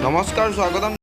नमस्कार, स्वागतम।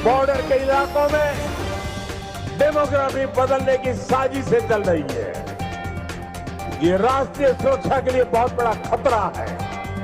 बॉर्डर के इलाकों में डेमोग्राफी बदलने की साजिशें चल रही है। ये राष्ट्रीय सुरक्षा के लिए बहुत बड़ा खतरा है।